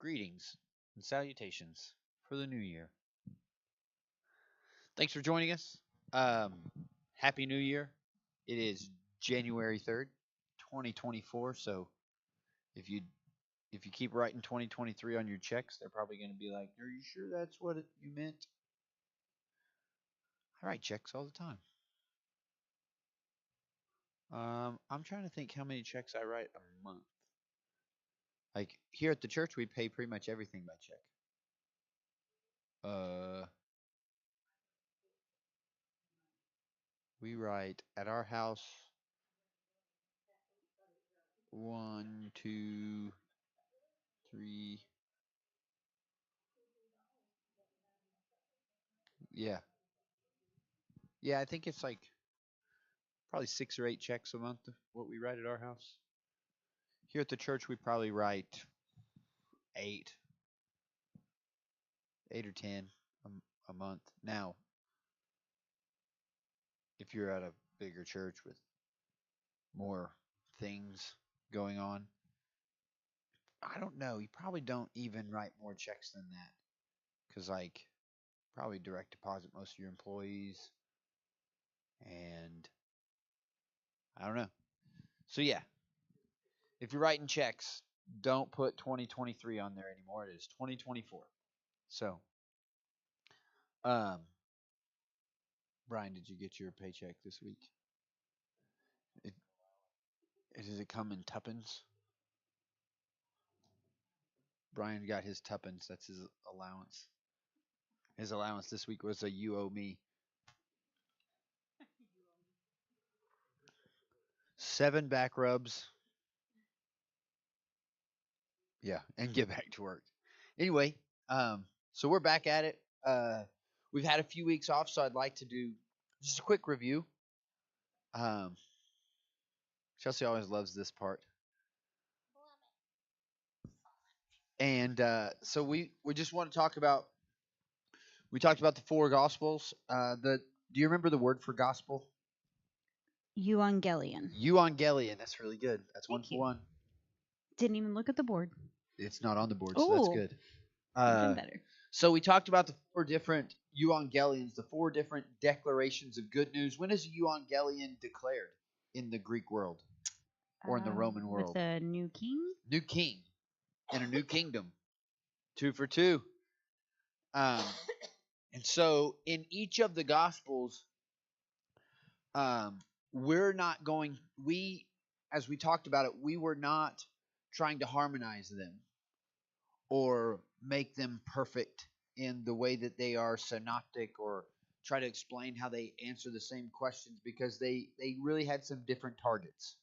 Greetings and salutations for the new year. Thanks for joining us. Um, Happy New Year. It is January 3rd, 2024. So if you if you keep writing 2023 on your checks, they're probably going to be like, "Are you sure that's what you meant?" I write checks all the time. I'm trying to think how many checks I write a month. Like here at the church, we pay pretty much everything by check. Uh, we write at our house one, two, three. Yeah, yeah. I think it's like probably 6 or 8 checks a month. What we write at our house. Here at the church, we probably write eight, 8 or 10 a month. Now, if you're at a bigger church with more things going on, I don't know. You probably don't even write more checks than that, because like probably direct deposit most of your employees, and I don't know. So yeah, if you're writing checks, don't put 2023 on there anymore. It is 2024. So, um, Brian, did you get your paycheck this week? It, does it come in tuppence? Brian got his tuppence. That's his allowance. His allowance this week was a you owe me. 7 back rubs. Yeah, and get back to work. Anyway, so we're back at it. We've had a few weeks off, so I'd like to do just a quick review. Um, Chelsea always loves this part. And so we just want to talk about. We talked about the 4 gospels. Do you remember the word for gospel? Evangelion. Evangelion. That's really good. That's Thank one for you. one. Didn't even look at the board. It's not on the board, so that's Ooh. good. Even better. So we talked about the 4 different Evangelions, the 4 different declarations of good news. When is Evangelion declared in the Greek world or in the Roman world? With a new king? New king and a new kingdom. 2 for 2. And so in each of the gospels, we're not going, as we talked about it, we were not trying to harmonize them or make them perfect in the way that they are synoptic, or try to explain how they answer the same questions, because they really had some different targets.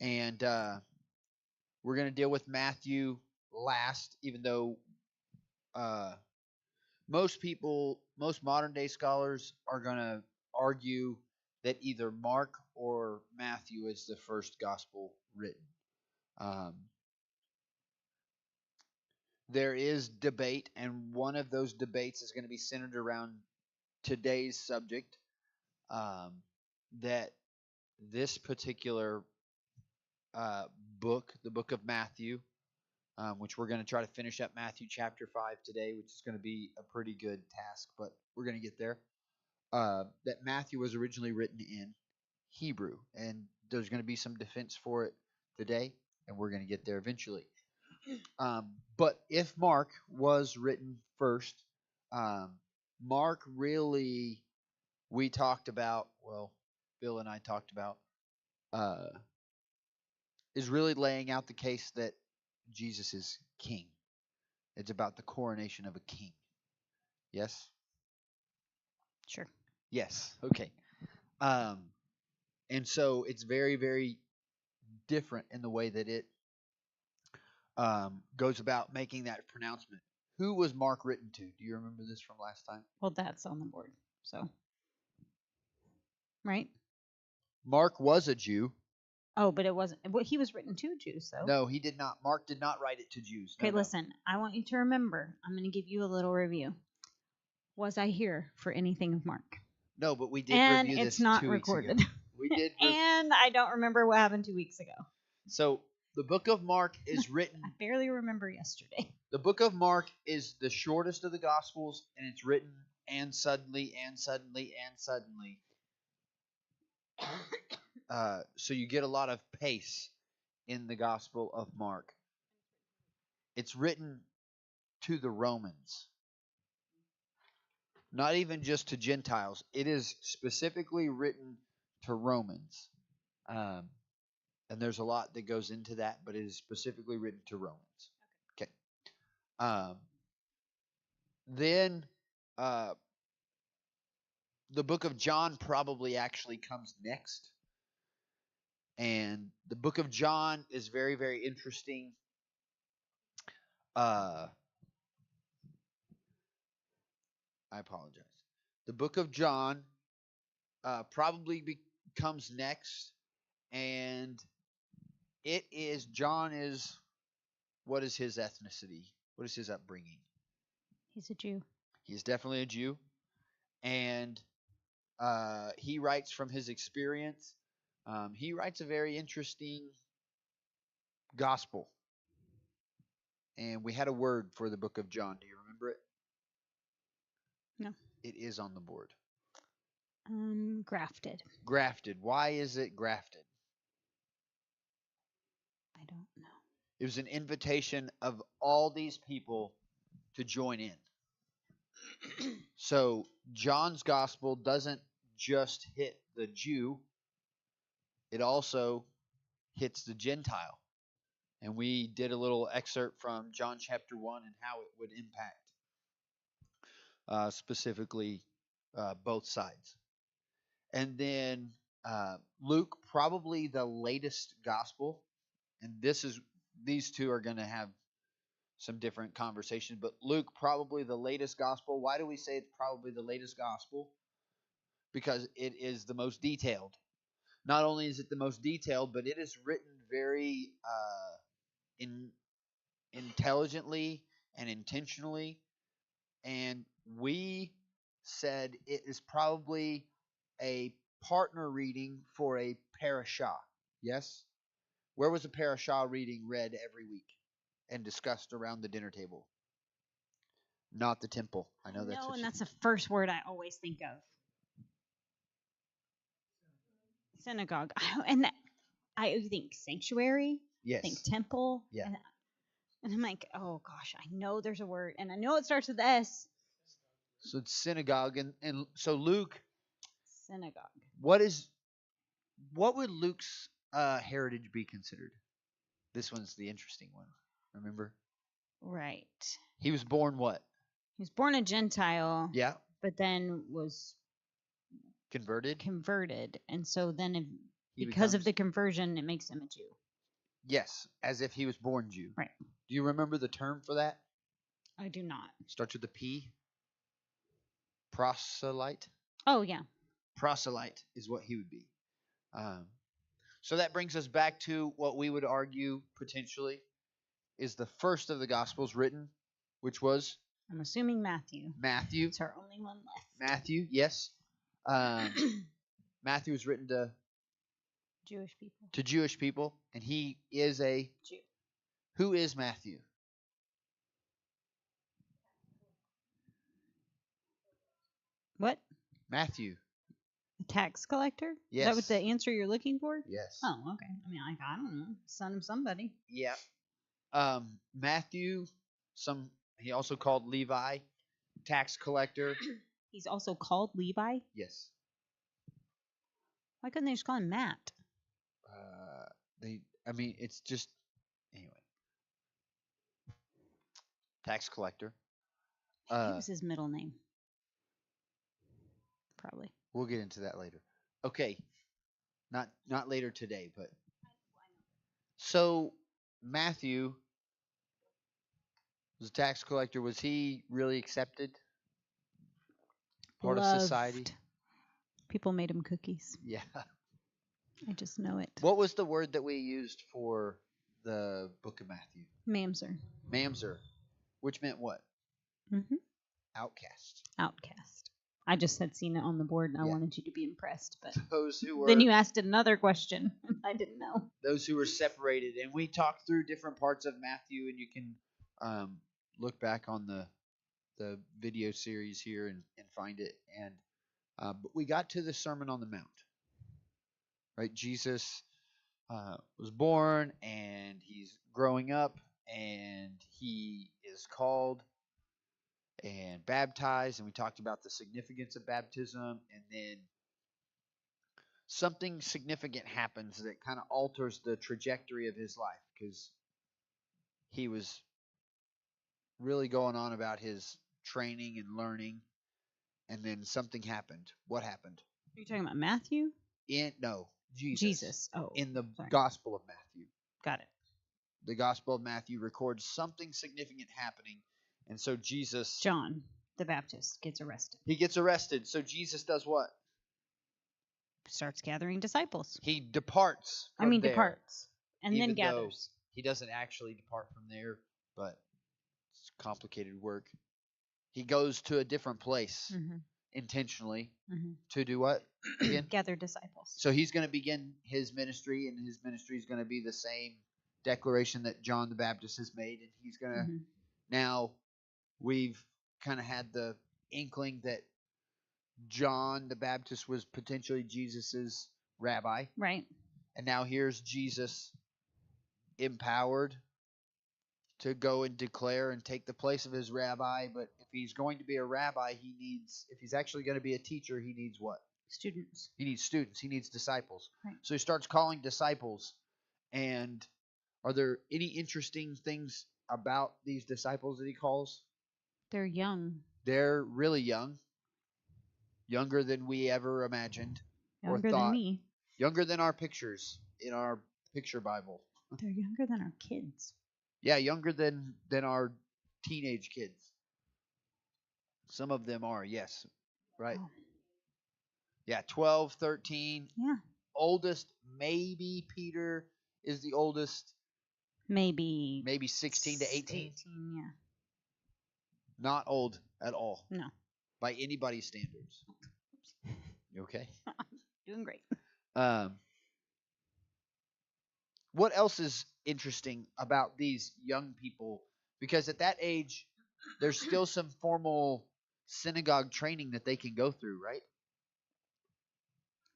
And we're going to deal with Matthew last, even though most modern day scholars are going to argue that either Mark or Matthew is the first gospel written. There is debate, and one of those debates is going to be centered around today's subject, that this particular book, the book of Matthew, which we're going to try to finish up Matthew chapter 5 today, which is going to be a pretty good task, but we're going to get there, that Matthew was originally written in Hebrew, and there's going to be some defense for it today, and we're going to get there eventually. But if Mark was written first, Mark really, we talked about, well, Bill and I talked about, is really laying out the case that Jesus is king. It's about the coronation of a king. Yes? Sure. Yes. Okay. And so it's very, very different in the way that it goes about making that pronouncement. Who was Mark written to? Do you remember this from last time? Well, that's on the board. So, right? Mark was a Jew. Oh, but it wasn't. Well, he was written to Jews, so. No, he did not. Mark did not write it to Jews. Okay, listen. I want you to remember. I'm going to give you a little review. Was I here for anything of Mark? No, but we did and review this it's not 2 weeks recorded. ago. We did. And I don't remember what happened 2 weeks ago. So The book of Mark is I written. barely remember yesterday. The book of Mark is the shortest of the Gospels, and it's written and suddenly, and suddenly, and suddenly. So you get a lot of pace in the Gospel of Mark. It's written to the Romans, not even just to Gentiles. It is specifically written to Romans. And there's a lot that goes into that, but it is specifically written to Romans. Okay. Then the book of John probably actually comes next. And the book of John is very, very interesting. I apologize. The book of John probably comes next. And John is, what is his ethnicity? What is his upbringing? He's a Jew. He's definitely a Jew. And he writes from his experience. He writes a very interesting gospel. And we had a word for the book of John. Do you remember it? No. It is on the board. Grafted. Grafted. Why is it grafted? I don't know. It was an invitation of all these people to join in. So John's gospel doesn't just hit the Jew, it also hits the Gentile. And we did a little excerpt from John chapter 1 and how it would impact specifically both sides. And then Luke, probably the latest gospel, and these two are going to have some different conversations, but Luke, probably the latest gospel. Why do we say it's probably the latest gospel? Because it is the most detailed. Not only is it the most detailed, but it is written very intelligently and intentionally. And we said it is probably a partner reading for a parashah. Yes? Where was a parashah reading read every week and discussed around the dinner table? Not the temple. I know that's No, what and you that's think. the first word I always think of. Synagogue. I think sanctuary. Yes. I think temple. Yeah. And I'm like, oh gosh, I know there's a word, and I know it starts with S. So it's synagogue, and so Luke. Synagogue. What would Luke's heritage be considered? This one's the interesting one. Remember? Right. He was born what? He was born a Gentile. Yeah. But then was converted. And so then because of the conversion, it makes him a Jew. Yes, as if he was born Jew. Right. Do you remember the term for that? I do not. Starts with a P. Proselyte. Oh, yeah. Proselyte is what he would be. So that brings us back to what we would argue potentially is the first of the Gospels written, which was? I'm assuming Matthew. Matthew. It's our only one left. Matthew, yes. Matthew was written to Jewish people. To Jewish people, and he is a Jew. Who is Matthew? What? Matthew. A tax collector? Yes. Is that what the answer you're looking for? Yes. Oh, okay. I mean, I don't know. Son of somebody. Yeah. Matthew, he also called Levi, tax collector. He's also called Levi? Yes. Why couldn't they just call him Matt? It's just, anyway. Tax collector. What was his middle name? Probably. We'll get into that later. Okay. Not later today, but. So, Matthew was a tax collector. Was he really accepted? Part of society? People made him cookies. Yeah. I just know it. What was the word that we used for the book of Matthew? Mamzer. Mamzer. Which meant what? Mm-hmm. Outcast. Outcast. I just had seen it on the board and I Yeah. wanted you to be impressed, but Those who were then you asked another question and I didn't know. those who were separated, and we talked through different parts of Matthew, and you can look back on the video series here and find it. And but we got to the Sermon on the Mount, right? Jesus was born, and he's growing up, and he is called and baptized, and we talked about the significance of baptism, and then something significant happens that kind of alters the trajectory of his life because he was really going on about his training and learning, and then something happened. What happened? Are you talking about Matthew? Jesus. Oh, In the sorry. Gospel of Matthew. Got it. The Gospel of Matthew records something significant happening, and so Jesus. John the Baptist gets arrested. He gets arrested. So Jesus does what? Starts gathering disciples. He departs. Departs and then even though gathers. he doesn't actually depart from there, but it's complicated work. He goes to a different place intentionally to do what? Again? Gather disciples. So he's going to begin his ministry, and his ministry is going to be the same declaration that John the Baptist has made, and he's going to now we've kind of had the inkling that John the Baptist was potentially Jesus's rabbi. Right. And now here's Jesus empowered to go and declare and take the place of his rabbi. But if he's going to be a rabbi, if he's actually going to be a teacher, he needs what? Students. He needs students. He needs disciples. Right. So he starts calling disciples. And are there any interesting things about these disciples that he calls? They're young. They're really young. Younger than we ever imagined Younger or thought. than me. Younger than our pictures in our picture Bible. They're younger than our kids. Yeah, younger than our teenage kids. Some of them are, yes. Right? Oh. Yeah, 12, 13. Yeah. Oldest, maybe Peter is the oldest. Maybe 16 to 18. 18, yeah. Not old at all. No. By anybody's standards. You okay? Doing great. What else is interesting about these young people? Because at that age, there's still some formal synagogue training that they can go through, right?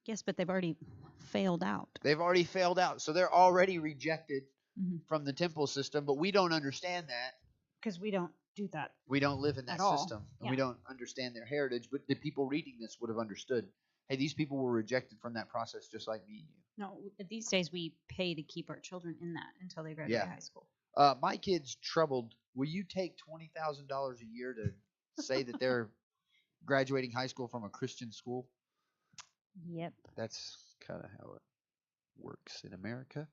Yes, but they've already failed out. They've already failed out. So they're already rejected from the temple system, but we don't understand that. Because we don't do that. We don't live in that system. And yeah. We don't understand their heritage. But the people reading this would have understood, hey, these people were rejected from that process just like me and you. No, these days we pay to keep our children in that until they graduate high school. My kid's troubled. Will you take $20,000 a year to say that they're graduating high school from a Christian school? Yep. That's kind of how it works in America.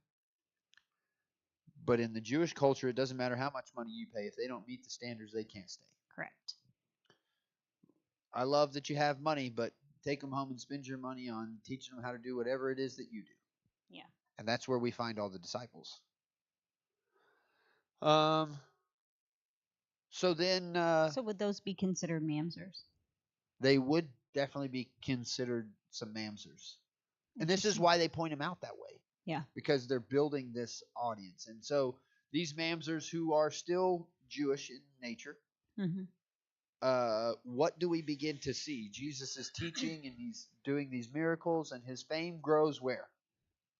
But in the Jewish culture, it doesn't matter how much money you pay. If they don't meet the standards, they can't stay. Correct. I love that you have money, but take them home and spend your money on teaching them how to do whatever it is that you do. Yeah. And that's where we find all the disciples. So then... so would those be considered mamzers? They would definitely be considered some mamzers. And this is why they point them out that way. Yeah. Because they're building this audience. And so these mamzers who are still Jewish in nature, what do we begin to see? Jesus is teaching and he's doing these miracles, and his fame grows where?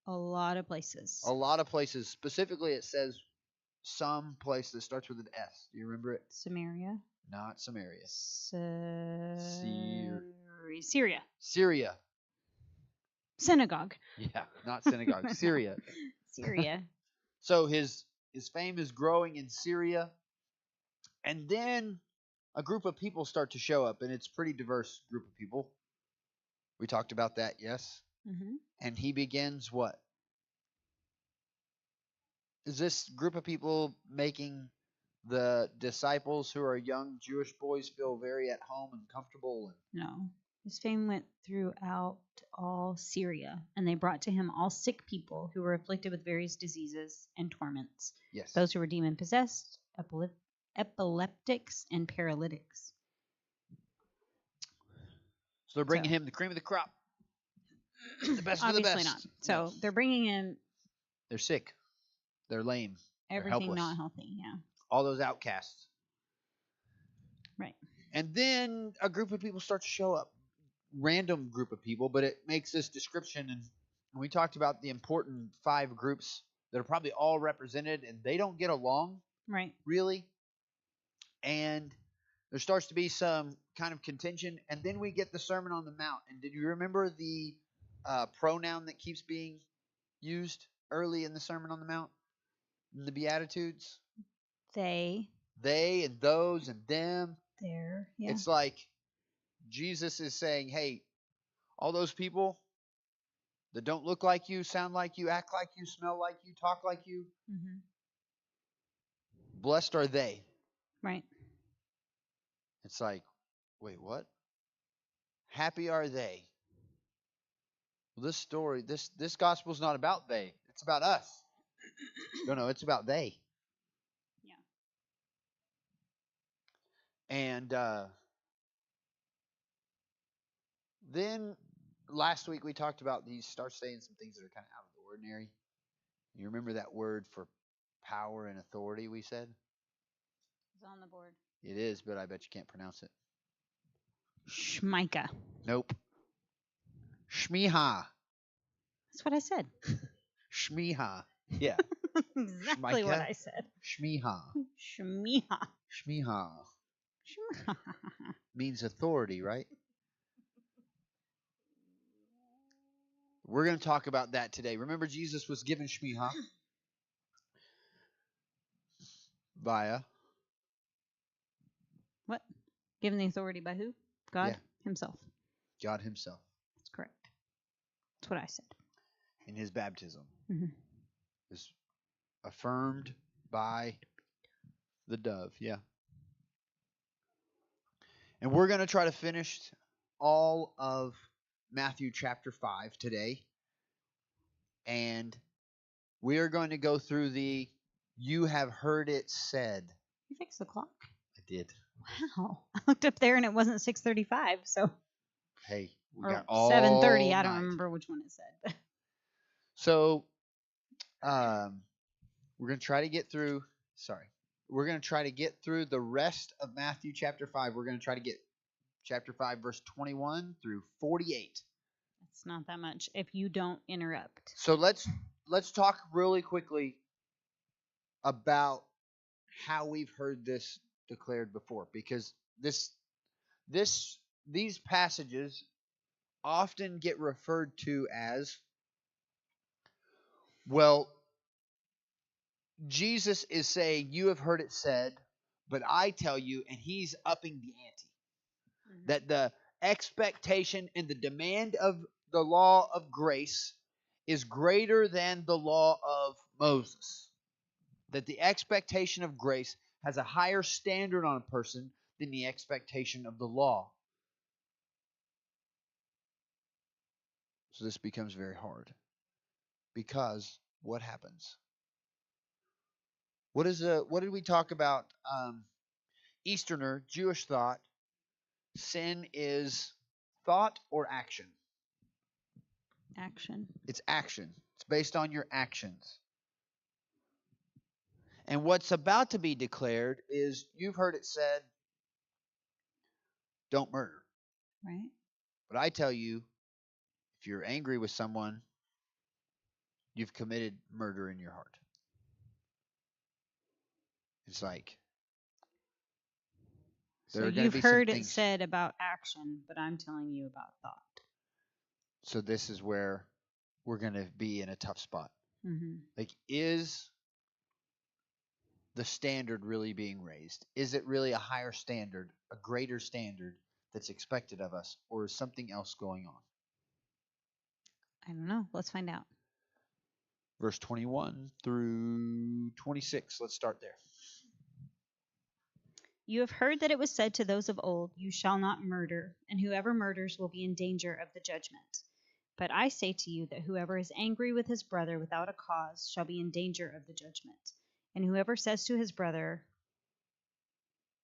A lot of places. A lot of places. Specifically, it says some place that starts with an S. Do you remember it? Samaria. Not Samaria. Syria. Syria. Synagogue. Yeah, not synagogue. Syria. Syria. So his fame is growing in Syria. And then a group of people start to show up, and it's a pretty diverse group of people. We talked about that, yes? And he begins what? Is this group of people making the disciples who are young Jewish boys feel very at home and comfortable? No. His fame went throughout all Syria, and they brought to him all sick people who were afflicted with various diseases and torments. Yes. Those who were demon-possessed, epileptics, and paralytics. So they're bringing So- him the cream of the crop, the best of the Obviously best. not. So No. they're bringing in They're sick. They're lame. They're everything helpless. not healthy. Yeah. All those outcasts. Right. And then a group of people start to show up. Random group of people, but it makes this description. And we talked about the important 5 groups that are probably all represented, and they don't get along Right. really. And there starts to be some kind of contention. And then we get the Sermon on the Mount. And did you remember the pronoun that keeps being used early in the Sermon on the Mount? In the Beatitudes? They. And those and them. There. Yeah. It's like Jesus is saying, hey, all those people that don't look like you, sound like you, act like you, smell like you, talk like you, Mm-hmm. blessed are they. Right. It's like, wait, what? Happy are they. Well, this story, this gospel is not about they. It's about us. No, it's about they. Yeah. And then last week we talked about these, start saying some things that are kind of out of the ordinary. You remember that word for power and authority we said? It's on the board. It is, but I bet you can't pronounce it. Shmika. Nope. Shmiha. That's what I said. Shmiha. Yeah. Exactly what I said. Shmiha. Shmiha. Shmiha. Shmiha. Means authority, right? We're going to talk about that today. Remember, Jesus was given Shmiha via What? Given the authority by who? God Yeah. himself. God himself That's correct. That's what I said. in his baptism. Mm-hmm. Is affirmed by the dove. Yeah. And we're going to try to finish all of Matthew chapter 5 today. And we are going to go through the you have heard it said. You fixed the clock? I did. Wow. I looked up there and it wasn't 6:35, so Hey, we or got all 7:30. I don't night. remember which one it said. So, we're going to try to get through. We're going to try to get through the rest of Matthew chapter 5. We're going to try to get chapter 5, verse 21 through 48. It's not that much if you don't interrupt. So let's talk really quickly about how we've heard this declared before, because these passages often get referred to as, well, Jesus is saying, you have heard it said, but I tell you, and he's upping the ante. Mm-hmm. That the expectation and the demand of the law of grace is greater than the law of Moses. That the expectation of grace has a higher standard on a person than the expectation of the law. So this becomes very hard. Because what happens? What did we talk about? Easterner, Jewish thought, sin is thought or action? Action. It's action. It's based on your actions. And what's about to be declared is, you've heard it said, don't murder. Right. But I tell you, if you're angry with someone, you've committed murder in your heart. It's like, So you've heard it said about action, but I'm telling you about thought. So this is where we're going to be in a tough spot. Mm-hmm. Like, is the standard really being raised? Is it really a higher standard, a greater standard that's expected of us, or is something else going on? I don't know. Let's find out. Verse 21 through 26. Let's start there. You have heard that it was said to those of old, you shall not murder, and whoever murders will be in danger of the judgment. But I say to you that whoever is angry with his brother without a cause shall be in danger of the judgment. And whoever says to his brother,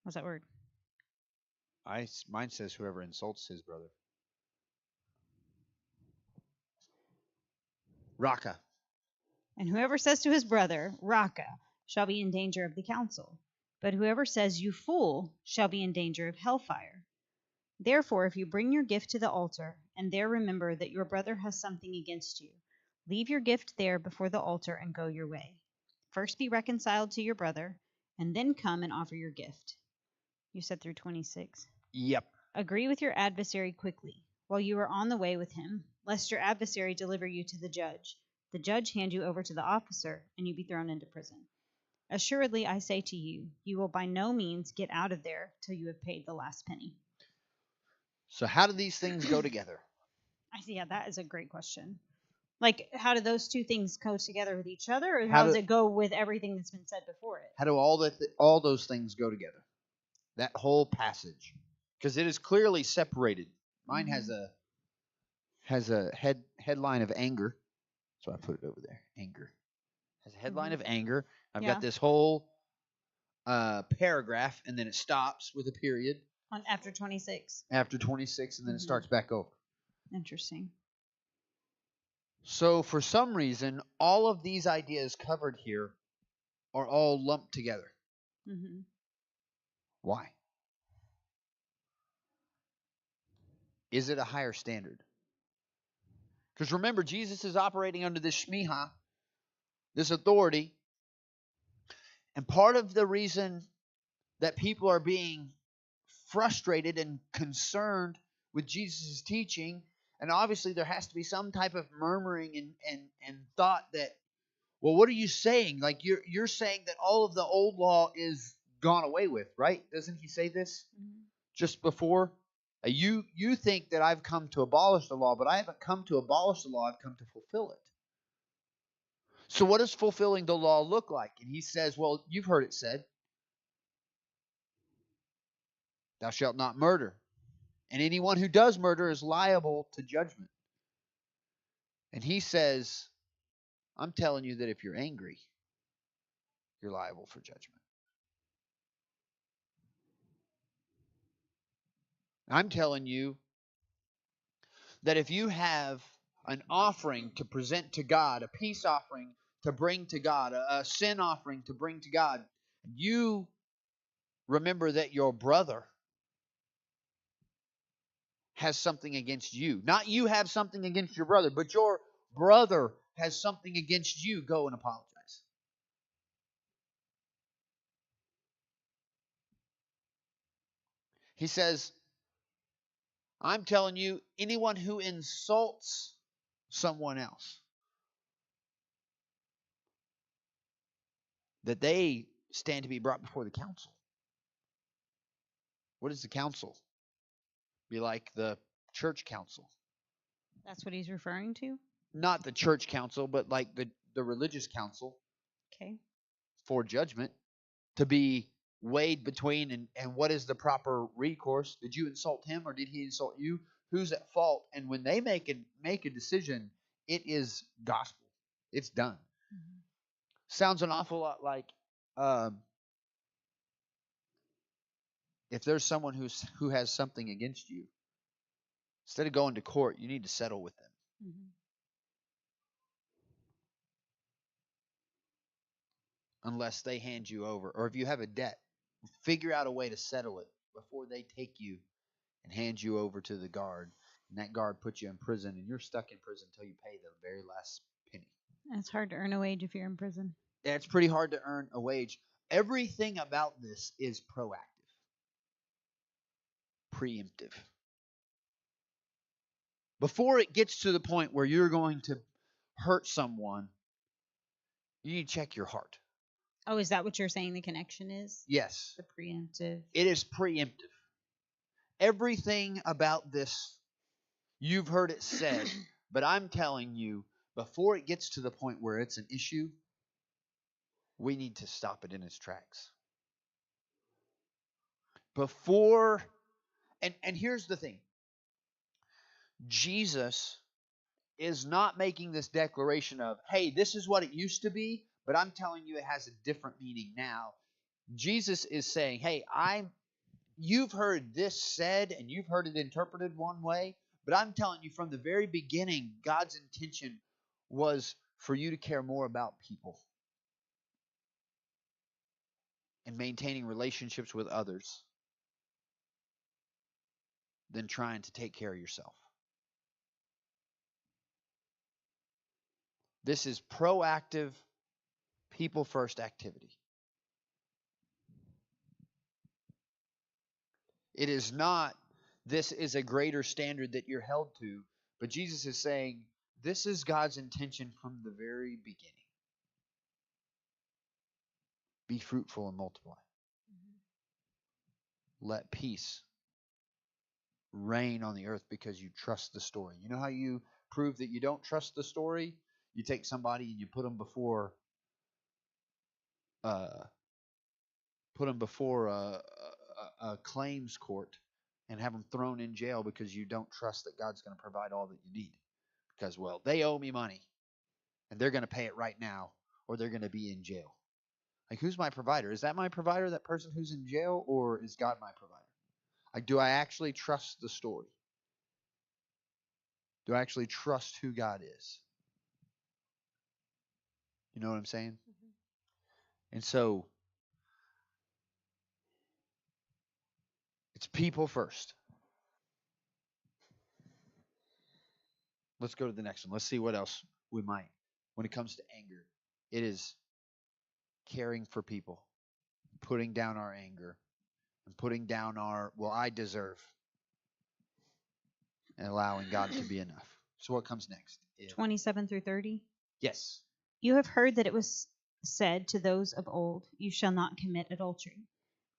what's that word? Mine says whoever insults his brother. Raka. And whoever says to his brother, Raka, shall be in danger of the council. But whoever says, You fool, shall be in danger of hellfire. Therefore, if you bring your gift to the altar, and there remember that your brother has something against you, leave your gift there before the altar and go your way. First be reconciled to your brother, and then come and offer your gift. You said through 26. Yep. Agree with your adversary quickly, while you are on the way with him, lest your adversary deliver you to the judge hand you over to the officer, and you be thrown into prison. Assuredly, I say to you, you will by no means get out of there till you have paid the last penny. So how do these things go together? Yeah, that is a great question. Like, how do those two things go together with each other, or how does it go with everything that's been said before it? How do all those things go together? That whole passage, because it is clearly separated. Mine has a headline of anger, so I put it over there. Anger has a headline of anger. I've got this whole paragraph, and then it stops with a period on after 26. After 26, and then it starts back over. Interesting. So for some reason, all of these ideas covered here are all lumped together. Mm-hmm. Why? Is it a higher standard? Because remember, Jesus is operating under this shmiha, this authority. And part of the reason that people are being frustrated and concerned with Jesus' teaching, and obviously there has to be some type of murmuring and thought that, well, what are you saying? Like you're saying that all of the old law is gone away with, right? Doesn't he say this just before? You think that I've come to abolish the law, but I haven't come to abolish the law. I've come to fulfill it. So what does fulfilling the law look like? And he says, well, you've heard it said, thou shalt not murder. And anyone who does murder is liable to judgment. And he says, I'm telling you that if you're angry, you're liable for judgment. I'm telling you that if you have an offering to present to God, a peace offering to bring to God, a sin offering to bring to God, you remember that your brother has something against you. Not you have something against your brother, but your brother has something against you. Go and apologize. He says, I'm telling you, anyone who insults someone else, that they stand to be brought before the council. What is the council? Be like the church council. That's what he's referring to? Not the church council, but like the religious council. Okay. For judgment, to be weighed between and what is the proper recourse? Did you insult him or did he insult you? Who's at fault? And when they make a decision, it is gospel. It's done. Mm-hmm. Sounds an awful lot like if there's someone who has something against you, instead of going to court, you need to settle with them. Mm-hmm. Unless they hand you over, or if you have a debt, figure out a way to settle it before they take you and hand you over to the guard, and that guard puts you in prison, and you're stuck in prison until you pay the very last penny. It's hard to earn a wage if you're in prison. Yeah, it's pretty hard to earn a wage. Everything about this is proactive, preemptive. Before it gets to the point where you're going to hurt someone, you need to check your heart. Oh, is that what you're saying the connection is? Yes. The preemptive. It is preemptive. Everything about this, you've heard it said, but I'm telling you, before it gets to the point where it's an issue, we need to stop it in its tracks. Before, and here's the thing. Jesus is not making this declaration of, hey, this is what it used to be, but I'm telling you it has a different meaning now. Jesus is saying, hey, you've heard this said and you've heard it interpreted one way, but I'm telling you from the very beginning, God's intention was for you to care more about people and maintaining relationships with others than trying to take care of yourself. This is proactive, people first activity. It is not, this is a greater standard that you're held to, but Jesus is saying, this is God's intention from the very beginning. Be fruitful and multiply. Let peace reign on the earth because you trust the story. You know how you prove that you don't trust the story? You take somebody and you uh, put them before a claims court and have them thrown in jail because you don't trust that God's going to provide all that you need. Because, well, they owe me money and they're going to pay it right now or they're going to be in jail. Like, who's my provider? Is that my provider, that person who's in jail, or is God my provider? Like, do I actually trust the story? Do I actually trust who God is? You know what I'm saying? And so it's people first. Let's go to the next one. Let's see what else we might. When it comes to anger, it is caring for people, putting down our anger, and putting down our, well, I deserve, and allowing God to be enough. So what comes next? 27 through 30. Yes. You have heard that it was said to those of old, you shall not commit adultery.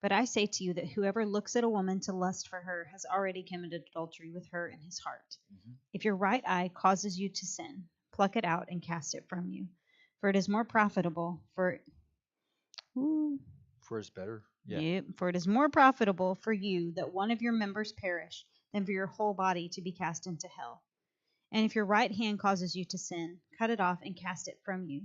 But I say to you that whoever looks at a woman to lust for her has already committed adultery with her in his heart. If your right eye causes you to sin, pluck it out and cast it from you. For it is more profitable for it's better. Yeah. Yep, for it is more profitable for you that one of your members perish than for your whole body to be cast into hell. And if your right hand causes you to sin, cut it off and cast it from you.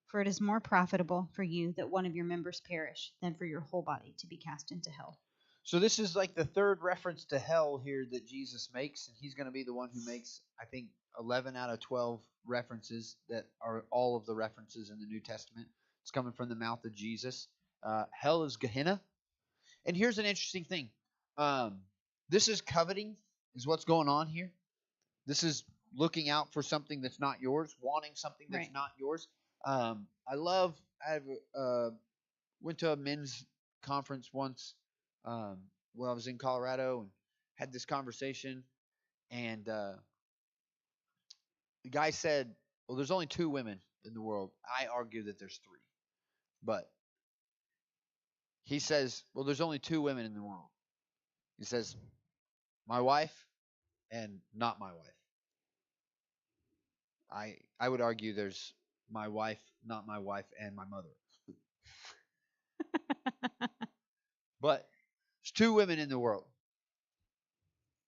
For it is more profitable for you that one of your members perish than for your whole body to be cast into hell. So this is like the third reference to hell here that Jesus makes, and he's going to be the one who makes, I think, 11 out of 12 references that are all of the references in the New Testament. It's coming from the mouth of Jesus. Hell is Gehenna. And here's an interesting thing. This is coveting, is what's going on here. This is looking out for something that's not yours, wanting something that's Right. not yours. I went to a men's conference once when I was in Colorado and had this conversation. And the guy said, well, there's only 2 women in the world. I argue that there's 3. But he says, well, there's only 2 women in the world. He says, my wife and not my wife. I would argue there's my wife, not my wife, and my mother. But there's 2 women in the world.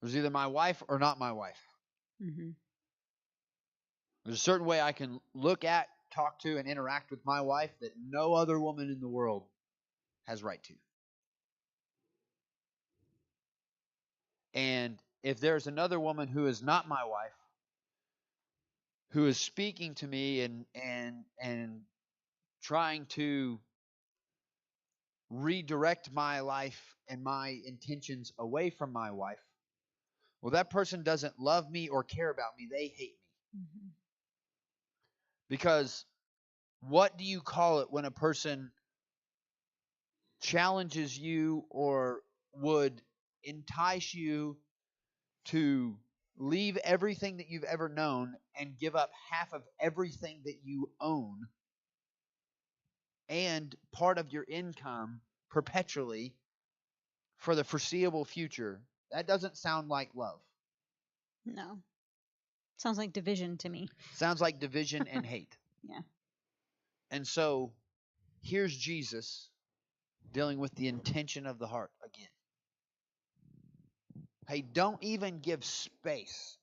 There's either my wife or not my wife. Mm-hmm. There's a certain way I can look at, talk to, and interact with my wife that no other woman in the world has right to. And if there's another woman who is not my wife, who is speaking to me and trying to redirect my life and my intentions away from my wife, well, that person doesn't love me or care about me. They hate me. Mm-hmm. Because what do you call it when a person challenges you or would entice you to leave everything that you've ever known and give up half of everything that you own and part of your income perpetually for the foreseeable future? That doesn't sound like love. No. Sounds like division to me. Sounds like division and hate. Yeah. And so here's Jesus dealing with the intention of the heart again. Hey, don't even give space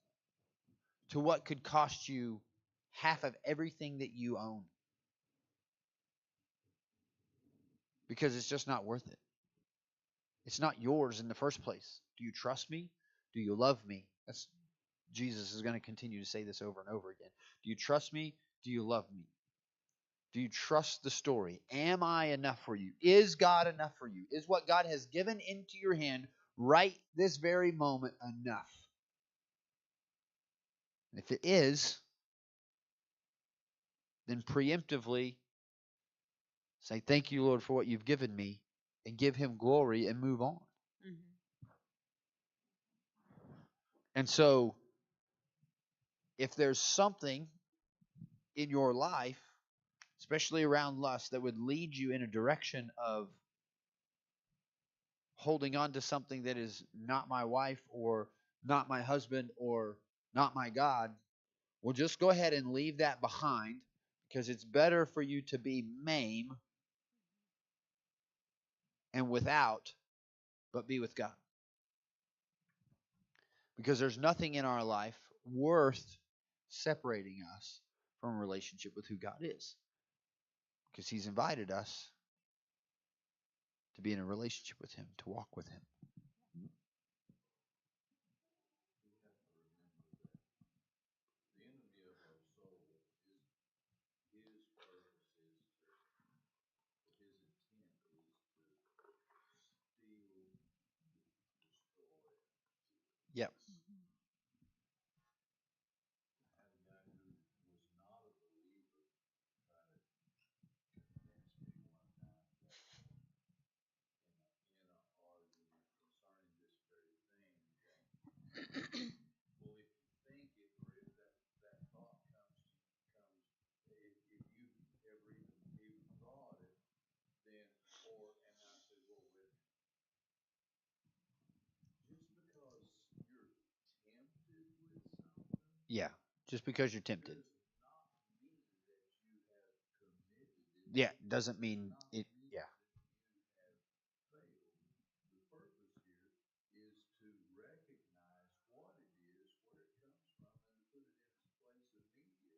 to what could cost you half of everything that you own. Because it's just not worth it. It's not yours in the first place. Do you trust me? Do you love me? Jesus is going to continue to say this over and over again. Do you trust me? Do you love me? Do you trust the story? Am I enough for you? Is God enough for you? Is what God has given into your hand right this very moment enough? And if it is, then preemptively say, thank you, Lord, for what you've given me, and give him glory and move on. Mm-hmm. And so, if there's something in your life, especially around lust, that would lead you in a direction of holding on to something that is not my wife or not my husband or not my God, well, just go ahead and leave that behind, because it's better for you to be maim and without, but be with God. Because there's nothing in our life worth separating us from a relationship with who God is. Because he's invited us to be in a relationship with him, to walk with him. Yep. Yeah. Just because you're tempted. Yeah. Doesn't mean it. Yeah.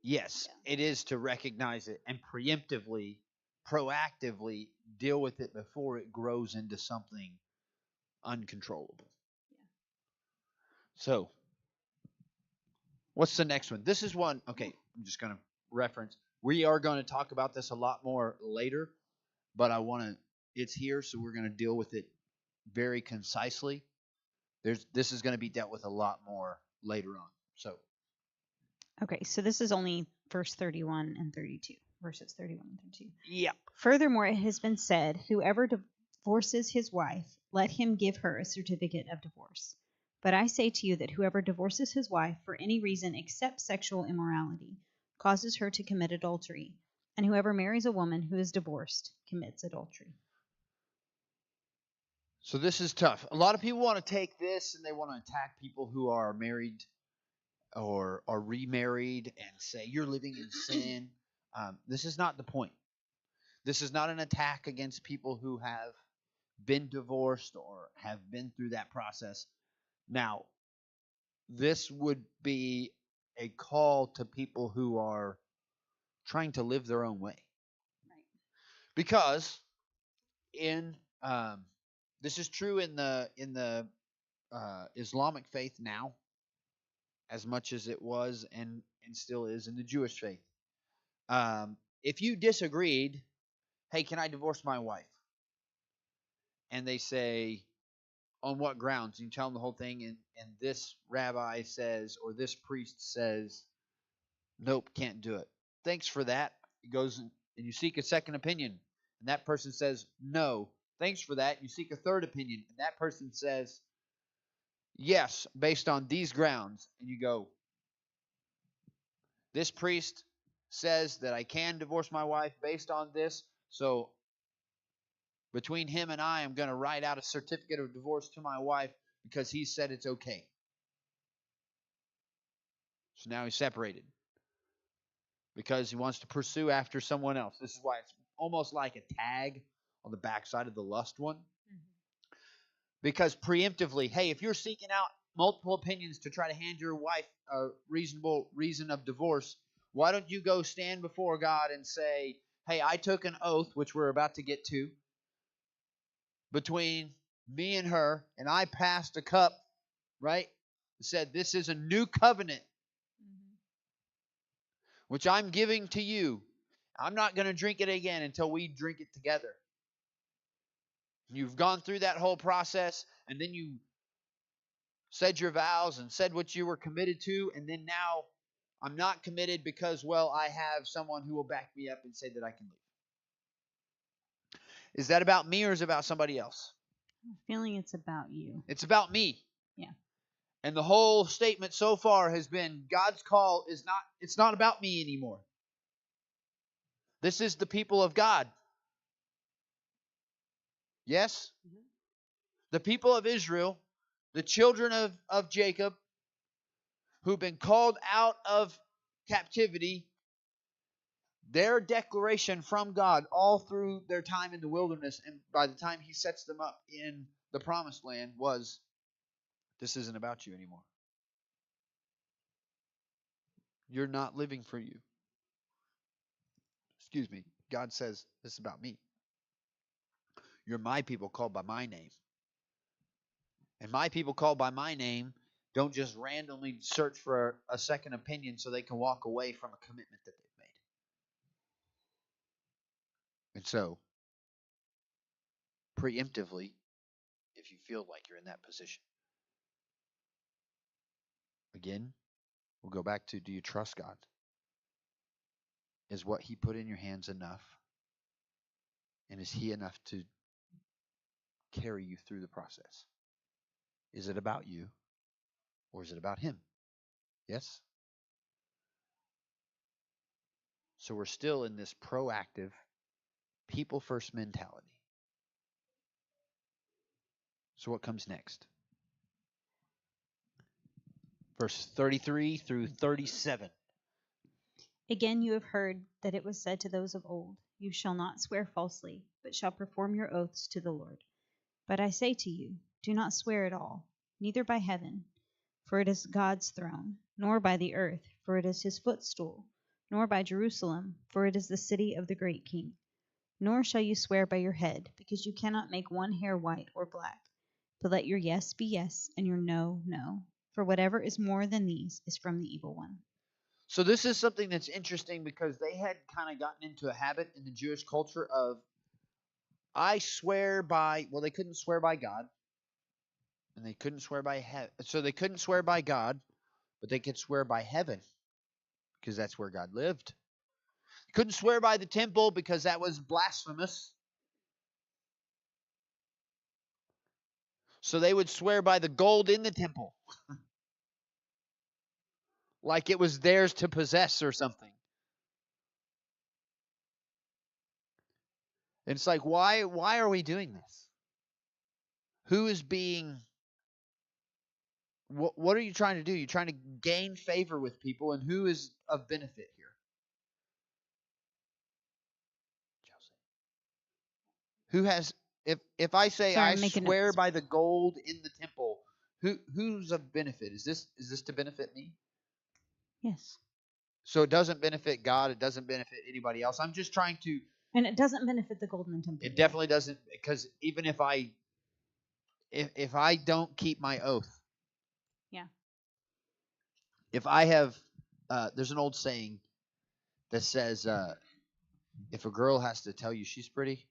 Yes, Yeah. it is to recognize it and preemptively, proactively deal with it before it grows into something uncontrollable. Yeah. So, what's the next one? This is one. Okay, I'm just going to reference. We are going to talk about this a lot more later, but I want to. It's here, so we're going to deal with it very concisely. This is going to be dealt with a lot more later on. So, Okay, so this is only verse 31 and 32, verses 31 and 32. yeah. Furthermore, it has been said, whoever divorces his wife, let him give her a certificate of divorce. But I say to you that whoever divorces his wife for any reason except sexual immorality causes her to commit adultery, and whoever marries a woman who is divorced commits adultery. So this is tough. A lot of people want to take this and they want to attack people who are married or are remarried and say you're living in sin. This is not the point. This is not an attack against people who have been divorced or have been through that process. Now, this would be a call to people who are trying to live their own way. Right. Because in this is true in the Islamic faith now, as much as it was and still is in the Jewish faith. If you disagreed, hey, can I divorce my wife? And they say, on what grounds? And you tell them the whole thing, and this rabbi says, or this priest says, nope, can't do it. Thanks for that. It goes and you seek a second opinion, and that person says, no. Thanks for that. You seek a third opinion, and that person says, yes, based on these grounds. And you go, this priest says that I can divorce my wife based on this, so between him and I, I'm going to write out a certificate of divorce to my wife because he said it's okay. So now he's separated because he wants to pursue after someone else. This is why it's almost like a tag on the backside of the lust one. Because preemptively, hey, if you're seeking out multiple opinions to try to hand your wife a reasonable reason of divorce, why don't you go stand before God and say, hey, I took an oath, which we're about to get to, between me and her, and I passed a cup, right? said, "This is a new covenant Mhm. which I'm giving to you. I'm not going to drink it again until we drink it together." You've gone through that whole process, and then you said your vows and said what you were committed to, and then now I'm not committed because, well, I have someone who will back me up and say that I can leave. Is that about me or is it about somebody else? I'm feeling it's about you. It's about me. Yeah. And the whole statement so far has been God's call is not, it's not about me anymore. This is the people of God. Yes? Mhm. The people of Israel, the children of Jacob, who've been called out of captivity, their declaration from God all through their time in the wilderness, and by the time He sets them up in the promised land, was, this isn't about you anymore. You're not living for you. Excuse me. God says, this is about me. You're my people called by my name. And my people called by my name don't just randomly search for a second opinion so they can walk away from a commitment that they've made. And so, preemptively, if you feel like you're in that position, again, we'll go back to, do you trust God? Is what He put in your hands enough? And is He enough to carry you through the process? Is it about you or is it about Him? Yes? So we're still in this proactive, people first mentality. So what comes next? Verse 33 through 37. Again, you have heard that it was said to those of old, "You shall not swear falsely, but shall perform your oaths to the Lord." But I say to you, do not swear at all, neither by heaven, for it is God's throne, nor by the earth, for it is His footstool, nor by Jerusalem, for it is the city of the great King. Nor shall you swear by your head, because you cannot make one hair white or black. But let your yes be yes, and your no, no. For whatever is more than these is from the evil one. So this is something that's interesting because they had kind of gotten into a habit in the Jewish culture of, I swear by, well, they couldn't swear by God, and they couldn't swear by heaven. So they couldn't swear by God, but they could swear by heaven because that's where God lived. Couldn't swear by the temple because that was blasphemous. So they would swear by the gold in the temple, like it was theirs to possess or something. And it's like, why are we doing this? Who is being, what are you trying to do? You're trying to gain favor with people, and who is of benefit here? Chelsea. Who has, if I say Sorry, I I'm making swear notes. by the gold in the temple, who's of benefit? Is this to benefit me? Yes. So it doesn't benefit God, it doesn't benefit anybody else. I'm just trying to, And it doesn't benefit the golden temple. it definitely doesn't, because even if I don't keep my oath, Yeah. if I have, there's an old saying that says, if a girl has to tell you she's pretty,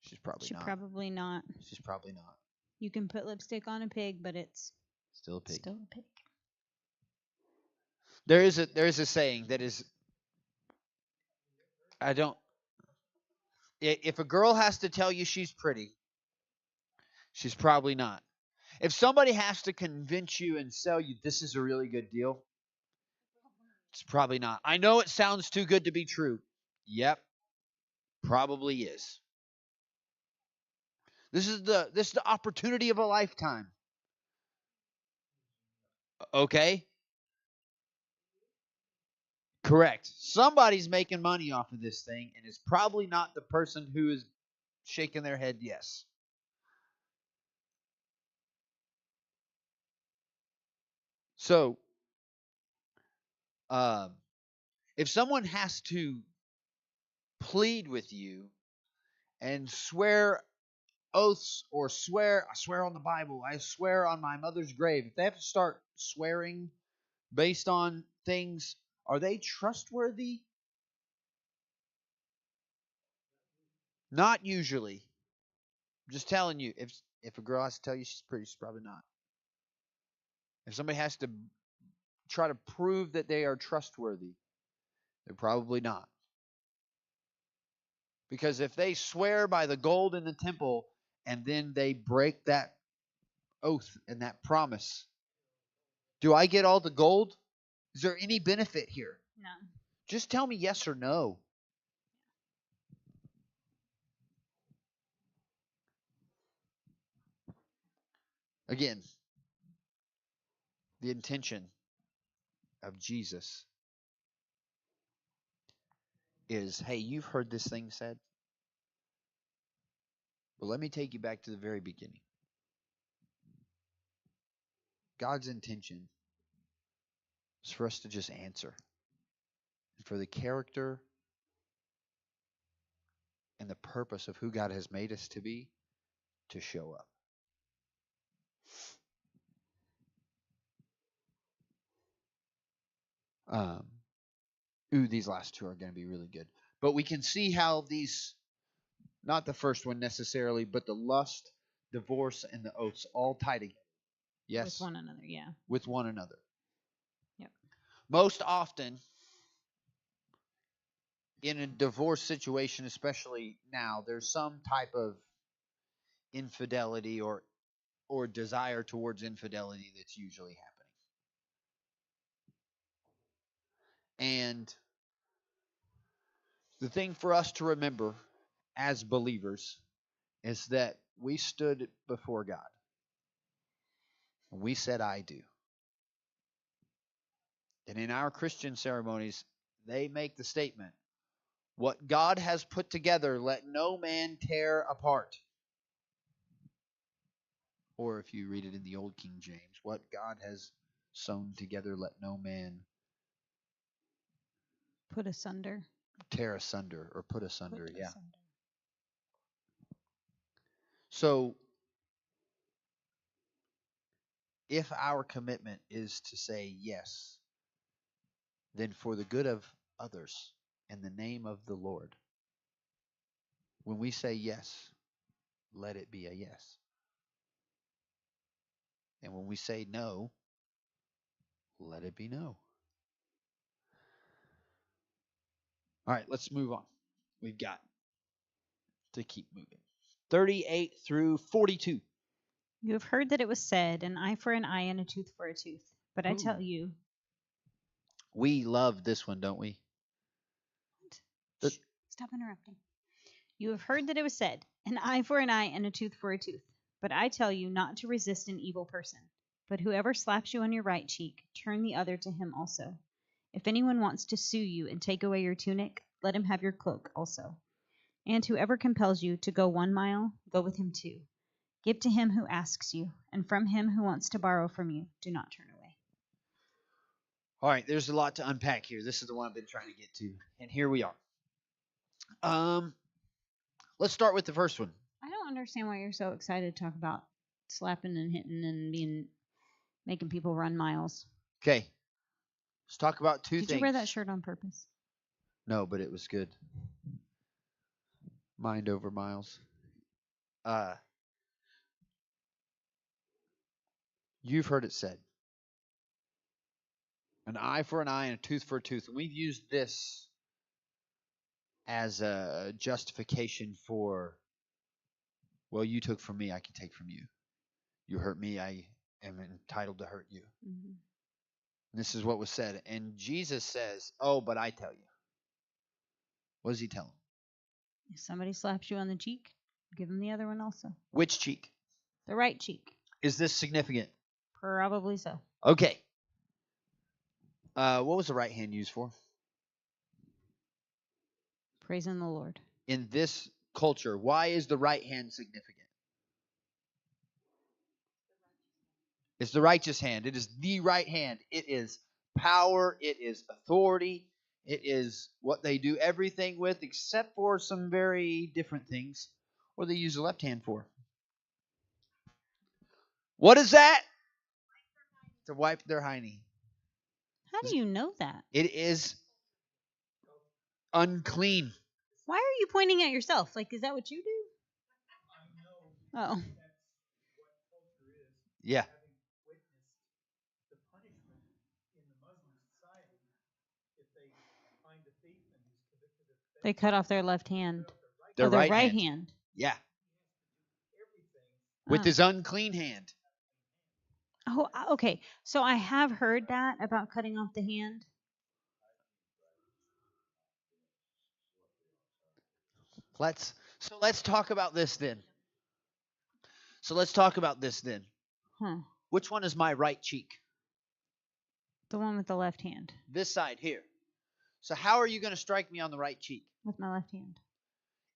she's probably She not. probably not. She's probably not. You can put lipstick on a pig, but it's Still a pig. still a pig. There is a saying that is, I don't, if a girl has to tell you she's pretty, she's probably not. If somebody has to convince you and sell you this is a really good deal, it's probably not. I know it sounds too good to be true. Yep, probably is. This is the opportunity of a lifetime. Okay? Correct. Somebody's making money off of this thing, and it's probably not the person who is shaking their head yes. So, um, if someone has to plead with you and swear oaths or swear, I swear on the Bible, I swear on my mother's grave, if they have to start swearing based on things, are they trustworthy? Not usually. I'm just telling you, if a girl has to tell you she's pretty, she's probably not. If somebody has to try to prove that they are trustworthy, they're probably not. Because if they swear by the gold in the temple and then they break that oath and that promise, do I get all the gold? Is there any benefit here? None. Just tell me yes or no. Again, the intention of Jesus is, hey, you've heard this thing said. But let me take you back to the very beginning. God's intention is for us to just answer. And for the character and the purpose of who God has made us to be to show up. These last two are going to be really good. But we can see how these, not the first one necessarily, but the lust, divorce, and the oaths all tie together. Yes? With one another, yeah. With one another. Yep. Most often, in a divorce situation, especially now, there's some type of infidelity or desire towards infidelity that's usually happening. And the thing for us to remember as believers is that we stood before God. And we said, I do. And in our Christian ceremonies, they make the statement, what God has put together, let no man tear apart. Or if you read it in the Old King James, what God has sewn together, let no man Put asunder. tear asunder or put asunder. Put Yeah. asunder. So, if our commitment is to say yes, then for the good of others, in the name of the Lord, when we say yes, let it be a yes. And when we say no, let it be no. All right, let's move on. We've got to keep moving. 38 through 42. You have heard that it was said, an eye for an eye and a tooth for a tooth. But I tell Ooh. you. We love this one, don't we? Shh, stop interrupting. You have heard that it was said, an eye for an eye and a tooth for a tooth. But I tell you not to resist an evil person. But whoever slaps you on your right cheek, turn the other to him also. If anyone wants to sue you and take away your tunic, let him have your cloak also. And whoever compels you to go 1 mile, go with him 2. Give to him who asks you, and from him who wants to borrow from you, do not turn away. All right, there's a lot to unpack here. This is the one I've been trying to get to, and here we are. Let's start with the first one. I don't understand why you're so excited to talk about slapping and hitting and making people run miles. Okay, let's talk about two things. Did you wear that shirt on purpose? No, but it was good. Mind over miles. You've heard it said, an eye for an eye and a tooth for a tooth. And we've used this as a justification for, well, you took from me, I can take from you. You hurt me, I am entitled to hurt you. Mm-hmm. This is what was said. And Jesus says, oh, but I tell you. What does he tell him? If somebody slaps you on the cheek, give them the other one also. Which cheek? The right cheek. Is this significant? Probably so. Okay. What was the right hand used for? Praising the Lord. In this culture, why is the right hand significant? It's the righteous hand. It is the right hand. It is power. It is authority. It is what they do everything with, except for some very different things. What do they use the left hand for? What is that? To wipe their hiney. How do you know that? It is unclean. Why are you pointing at yourself? Like, is that what you do? Oh. Yeah. They cut off their left hand. Their Their right right hand. hand. Yeah. With Oh. his unclean hand. Oh, okay. So I have heard that about cutting off the hand. Let's talk about this then. Huh. Which one is my right cheek? The one with the left hand. This side here. So how are you going to strike me on the right cheek? With my left hand.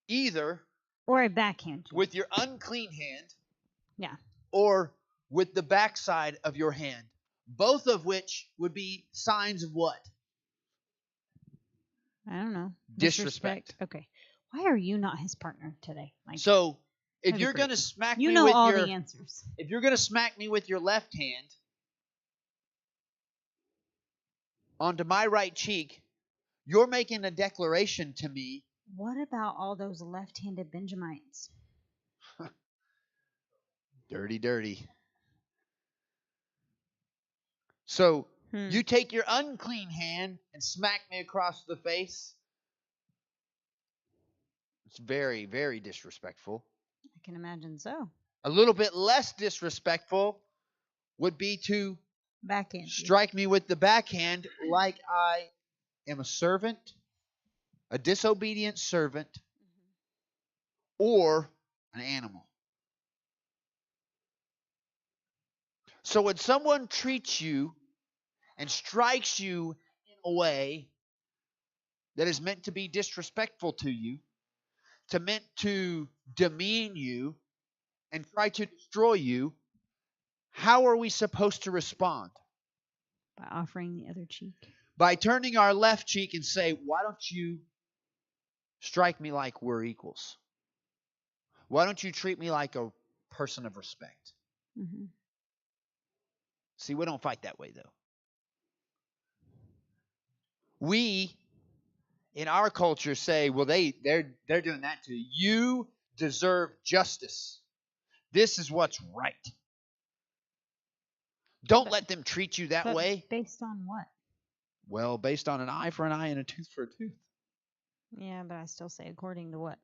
Either Or a backhand. with your unclean hand. Yeah. Or with the backside of your hand. Both of which would be signs of what? I don't know. Disrespect. Okay. Why are you not his partner today? Like, so if you're going to smack you me know with all your the answers. If you're going to smack me with your left hand onto my right cheek, you're making a declaration to me. What about all those left-handed Benjamites? Dirty. So you take your unclean hand and smack me across the face. It's very, very disrespectful. I can imagine so. A little bit less disrespectful would be to backhand strike me with the backhand like I am a servant, a disobedient servant, or an animal. So when someone treats you and strikes you in a way that is meant to be disrespectful to you, meant to demean you and try to destroy you, how are we supposed to respond? By offering the other cheek. By turning our left cheek and say, why don't you strike me like we're equals? Why don't you treat me like a person of respect? Mm-hmm. See, we don't fight that way, though. We, in our culture, say, well, they're doing that to you. You deserve justice. This is what's right. Don't let them treat you that way. Based on what? Well, based on an eye for an eye and a tooth for a tooth. Yeah, but I still say according to what?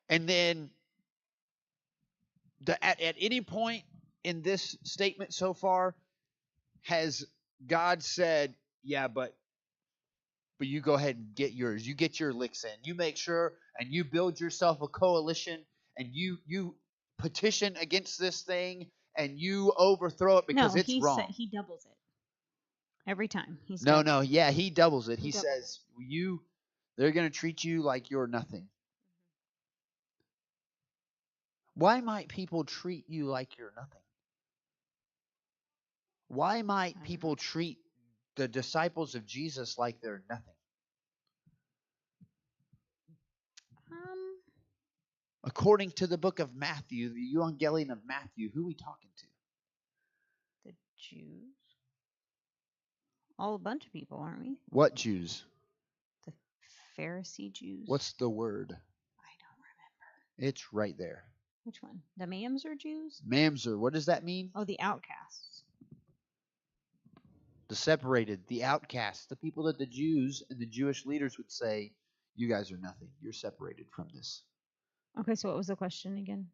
And then at any point in this statement so far, has God said, yeah, but you go ahead and get yours. You get your licks in. You make sure and you build yourself a coalition and you petition against this thing and you overthrow it because it's wrong. He doubles it. Every time. He doubles it. He says, they're going to treat you like you're nothing. Why might people treat you like you're nothing? Why might people treat the disciples of Jesus like they're nothing? According to the book of Matthew, the Evangelion of Matthew, who are we talking to? The Jews. All a bunch of people, aren't we? What Jews? The Pharisee Jews. What's the word? I don't remember. It's right there. Which one? The Mamzer Jews? Mamzer. What does that mean? Oh, the outcasts. The separated, the outcasts, the people that the Jews and the Jewish leaders would say, you guys are nothing. You're separated from this. Okay, so what was the question again?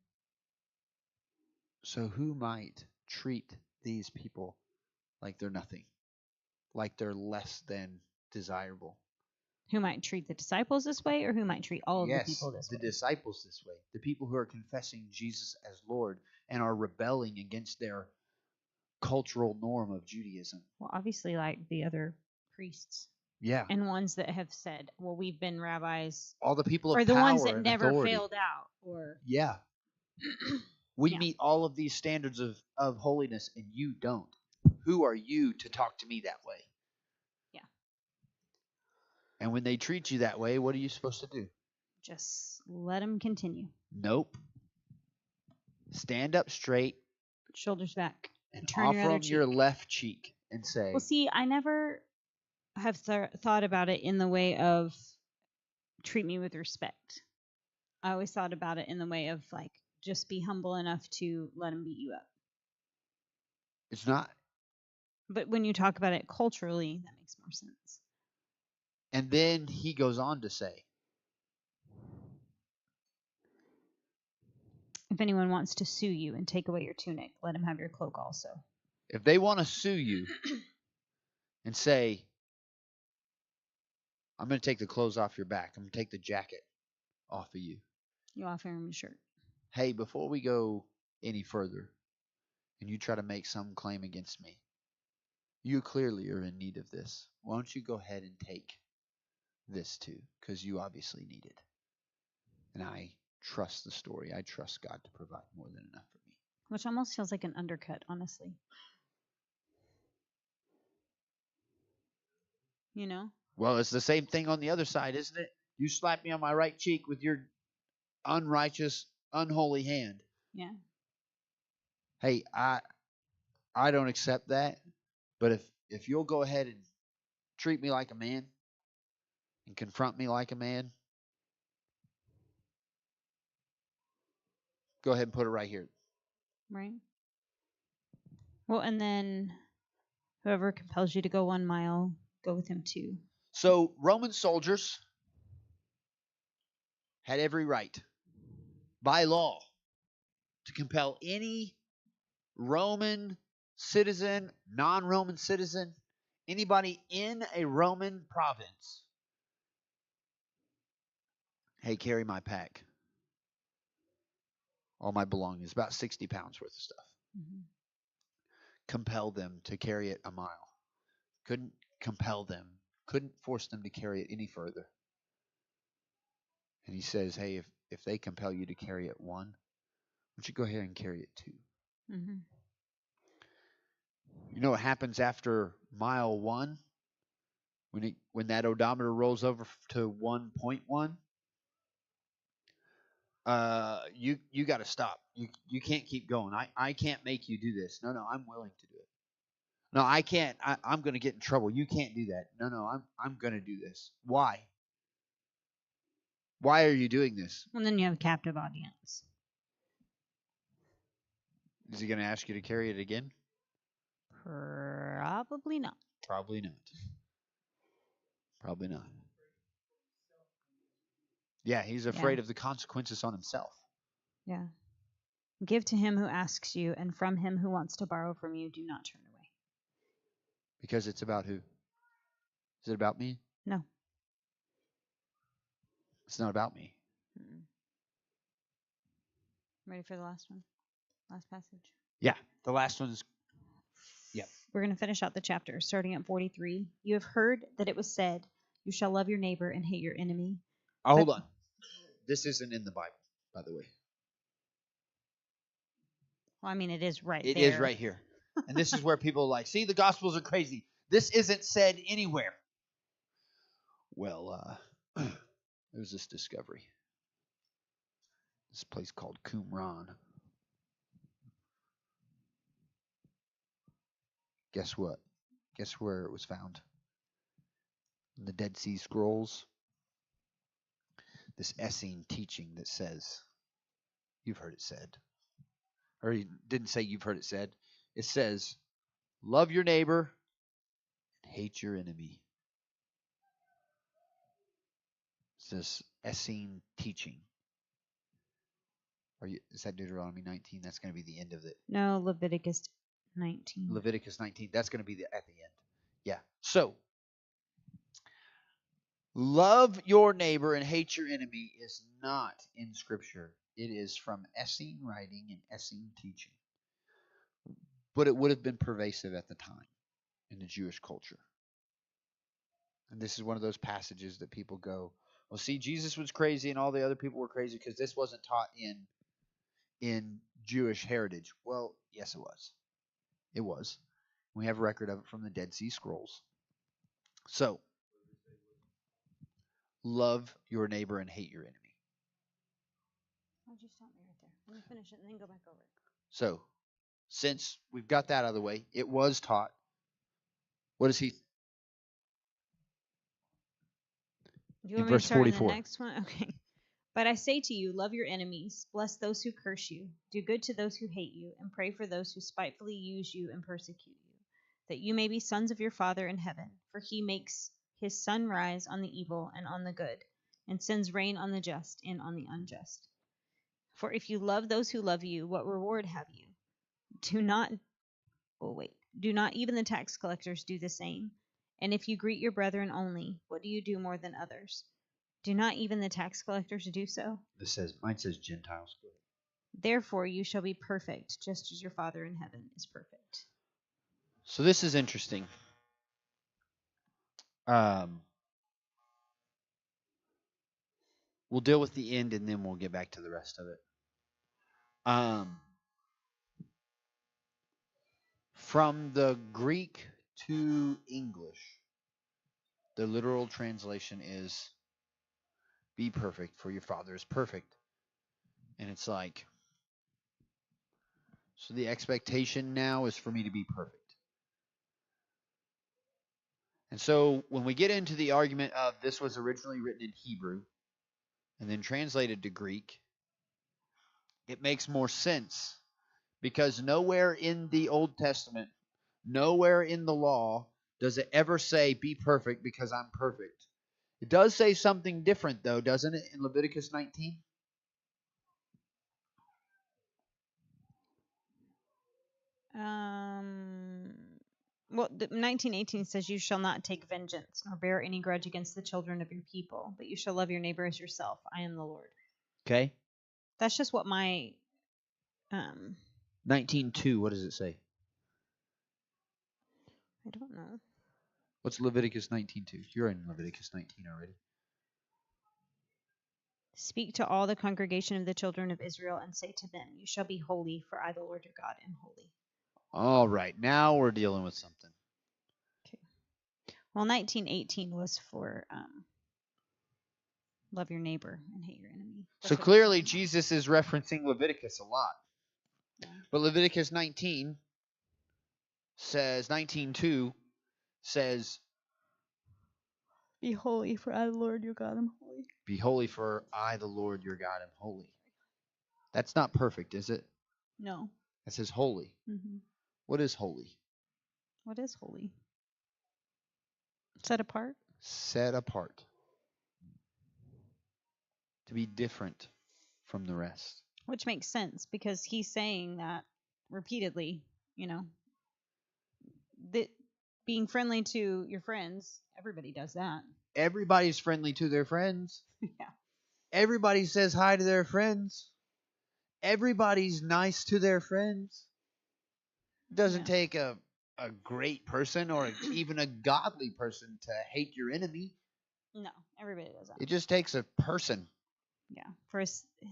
So who might treat these people like they're nothing? Like they're less than desirable? Who might treat the disciples this way, or who might treat all of the people this way? The disciples this way. The people who are confessing Jesus as Lord and are rebelling against their cultural norm of Judaism. Well, obviously, like the other priests. Yeah. And ones that have said, well, we've been rabbis. All the people of power or the and ones that never authority. failed out. Or yeah. We meet all of these standards of holiness, and you don't. Who are you to talk to me that way? Yeah. And when they treat you that way, what are you supposed to do? Just let them continue. Nope. Stand up straight shoulders back, and turn your offer other them your cheek. left cheek and say, Well, see, I never have thought about it in the way of treat me with respect. I always thought about it in the way of like just be humble enough to let him beat you up. it's not. But when you talk about it culturally, that makes more sense. And then he goes on to say, If anyone wants to sue you and take away your tunic, let him have your cloak also. if they want to sue you and say, I'm going to take the clothes off your back, I'm going to take the jacket off of you. You offer him a shirt. Hey, before we go any further and you try to make some claim against me, you clearly are in need of this. Why don't you go ahead and take this too? Because you obviously need it. And I trust the story. I trust God to provide more than enough for me. Which almost feels like an undercut, honestly. You know? Well, it's the same thing on the other side, isn't it? You slap me on my right cheek with your unrighteous, unholy hand. Yeah. Hey, I don't accept that. But if you'll go ahead and treat me like a man and confront me like a man, go ahead and put it right here. Right. Well, and then whoever compels you to go 1 mile, go with him 2. So Roman soldiers had every right by law to compel any Roman citizen, non-Roman citizen, anybody in a Roman province. Hey, carry my pack. All my belongings, about 60 pounds worth of stuff. Mm-hmm. Compel them to carry it a mile. Couldn't compel them, couldn't force them to carry it any further. And he says, hey, if they compel you to carry it 1, why don't you go ahead and carry it 2? Mm-hmm. You know what happens after mile 1? When that odometer rolls over to 1.1, you got to stop. You can't keep going. I can't make you do this. No, I'm willing to do it. No, I can't. I'm going to get in trouble. You can't do that. No, I'm going to do this. Why? Why are you doing this? And then you have a captive audience. Is he going to ask you to carry it again? Probably not. Probably not. Probably not. Yeah, he's afraid of the consequences on himself. Yeah. Give to him who asks you, and from him who wants to borrow from you, do not turn away. Because it's about who? Is it about me? No. It's not about me. Mm-mm. Ready for the last one? Last passage? Yeah, the last one is... Yep. We're going to finish out the chapter, starting at 43. You have heard that it was said, you shall love your neighbor and hate your enemy. Oh, hold on. This isn't in the Bible, by the way. Well, I mean, it is right It there. It is right here. And this is where people are like, see, the Gospels are crazy. This isn't said anywhere. Well, there was this discovery. This place called Qumran. Guess what? Guess where it was found? In the Dead Sea Scrolls. This Essene teaching that says, you've heard it said. Or he didn't say you've heard it said. It says, love your neighbor and hate your enemy. It's this Essene teaching. Is that Deuteronomy 19? That's going to be the end of it. No, Leviticus 19. Leviticus 19. That's going to be at the end. Yeah. So, love your neighbor and hate your enemy is not in Scripture. It is from Essene writing and Essene teaching. But it would have been pervasive at the time in the Jewish culture. And this is one of those passages that people go, well, see, Jesus was crazy and all the other people were crazy because this wasn't taught in Jewish heritage. Well, yes, it was. It was. We have a record of it from the Dead Sea Scrolls. So, love your neighbor and hate your enemy. Why'd you stop me right there? Let me finish it and then go back over it. So, since we've got that out of the way, it was taught. What is he Do you in want me to verse start on the 44? next one? Okay. But I say to you, love your enemies, bless those who curse you, do good to those who hate you, and pray for those who spitefully use you and persecute you, that you may be sons of your Father in heaven. For he makes his sun rise on the evil and on the good, and sends rain on the just and on the unjust. For if you love those who love you, what reward have you? Do not do not even the tax collectors do the same? And if you greet your brethren only, what do you do more than others? Do not even the tax collectors do so? Mine says Gentiles. Therefore you shall be perfect, just as your Father in heaven is perfect. So this is interesting. We'll deal with the end and then we'll get back to the rest of it. From the Greek to English, the literal translation is be perfect, for your Father is perfect. And it's like, so the expectation now is for me to be perfect. And so when we get into the argument of this was originally written in Hebrew and then translated to Greek, it makes more sense because nowhere in the Old Testament, nowhere in the law does it ever say be perfect because I'm perfect. It does say something different though, doesn't it, in Leviticus 19? Well, 19:18 says, "You shall not take vengeance, nor bear any grudge against the children of your people, but you shall love your neighbor as yourself. I am the Lord." Okay. That's just what my 19:2, what does it say? I don't know. What's Leviticus 19:2? You're in Leviticus 19 already. Speak to all the congregation of the children of Israel and say to them, "You shall be holy, for I, the Lord your God, am holy." All right, now we're dealing with something. Okay. Well, 19:18 was for love your neighbor and hate your enemy. So clearly Jesus is referencing Leviticus a lot. Yeah. But Leviticus 19 says, 19:2 says, "Be holy, for I, the Lord your God, am holy." be holy, for I, the Lord your God, am holy. That's not perfect, is it? No. It says holy. Mm-hmm. What is holy? What is holy? Set apart. Set apart. To be different from the rest. Which makes sense because he's saying that repeatedly, you know, that being friendly to your friends, everybody does that. Everybody's friendly to their friends. Yeah. Everybody says hi to their friends. Everybody's nice to their friends. It doesn't take a great person or even a godly person to hate your enemy. No, everybody does that. It just takes a person. Yeah. For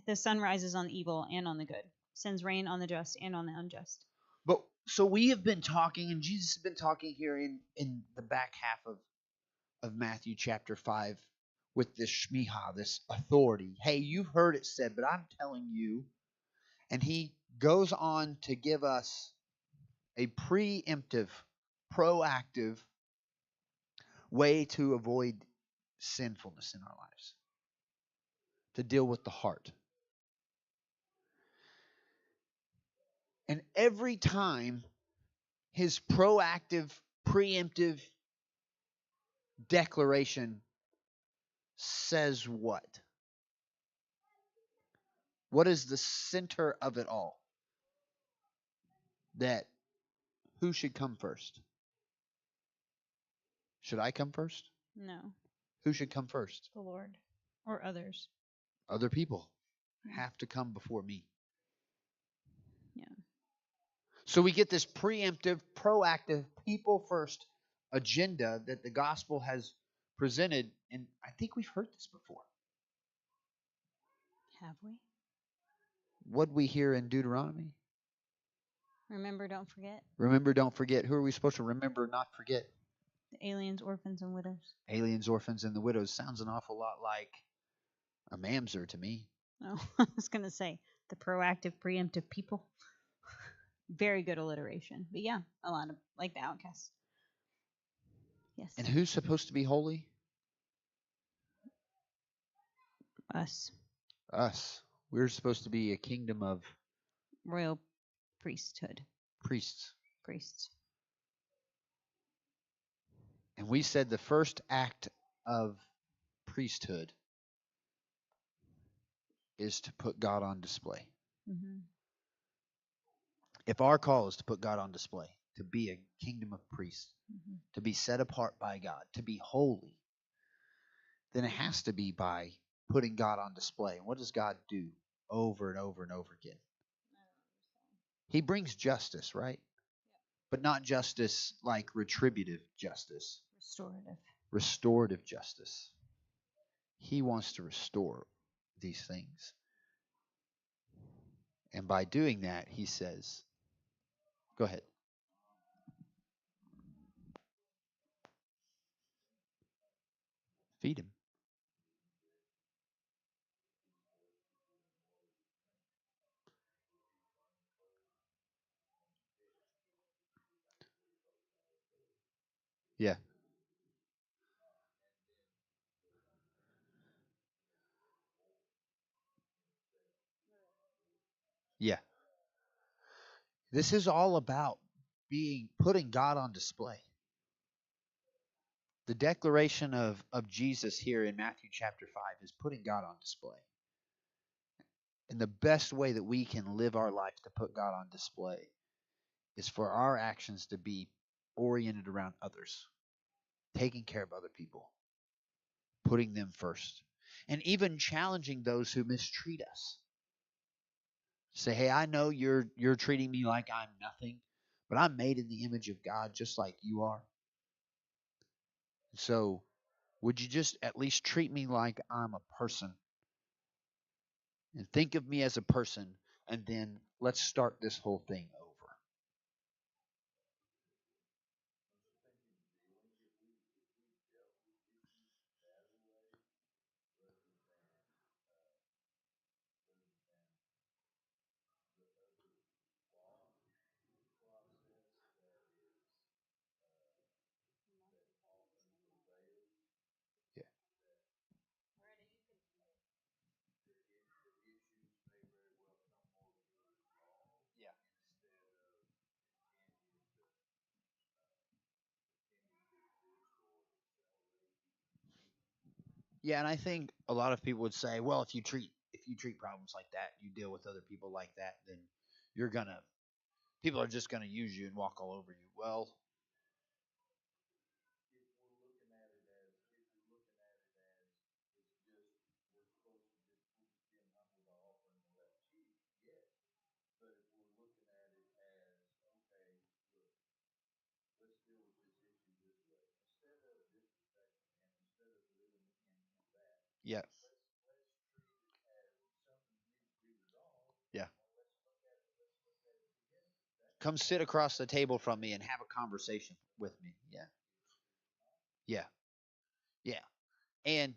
the sun rises on the evil and on the good, sends rain on the just and on the unjust. But so we have been talking, and Jesus has been talking here in the back half of Matthew chapter 5 with this shmiha, this authority. Hey, you've heard it said, but I'm telling you. And he goes on to give us a preemptive, proactive way to avoid sinfulness in our lives, to deal with the heart. And every time his proactive, preemptive declaration says what? What is the center of it all? That who should come first? Should I come first? No. Who should come first? The Lord or others. Other people have to come before me. Yeah. So we get this preemptive, proactive, people first agenda that the gospel has presented, and I think we've heard this before. Have we? What we hear in Deuteronomy? Remember, don't forget. Remember, don't forget. Who are we supposed to remember, not forget? The aliens, orphans, and widows. Aliens, orphans, and the widows sounds an awful lot like a mamzer to me. Oh, I was going to say the proactive, preemptive people. Very good alliteration. But yeah, a lot of like the outcasts. Yes. And who's supposed to be holy? Us. Us. We're supposed to be a kingdom of Royal priesthood. priests. Priests. And we said the first act of priesthood is to put God on display. Mm-hmm. If our call is to put God on display, to be a kingdom of priests, Mm-hmm. to be set apart by God, to be holy, then it has to be by putting God on display. And what does God do over and over and over again? He brings justice, right? But not justice like retributive justice, Restorative. restorative justice. He wants to restore these things. And by doing that, he says, go ahead. Feed him. Yeah. Yeah. This is all about being putting God on display. The declaration of Jesus here in Matthew chapter 5 is putting God on display. And the best way that we can live our life to put God on display is for our actions to be oriented around others, taking care of other people, putting them first, and even challenging those who mistreat us. Say, hey, I know you're treating me like I'm nothing, but I'm made in the image of God just like you are. So would you just at least treat me like I'm a person and think of me as a person, and then let's start this whole thing over. Yeah. Yeah. Yeah, and I think a lot of people would say, well, if you treat problems like that, you deal with other people like that, then you're gonna people are just gonna use you and walk all over you. Well, yeah, yeah. Come sit across the table from me and have a conversation with me. Yeah, yeah, yeah. And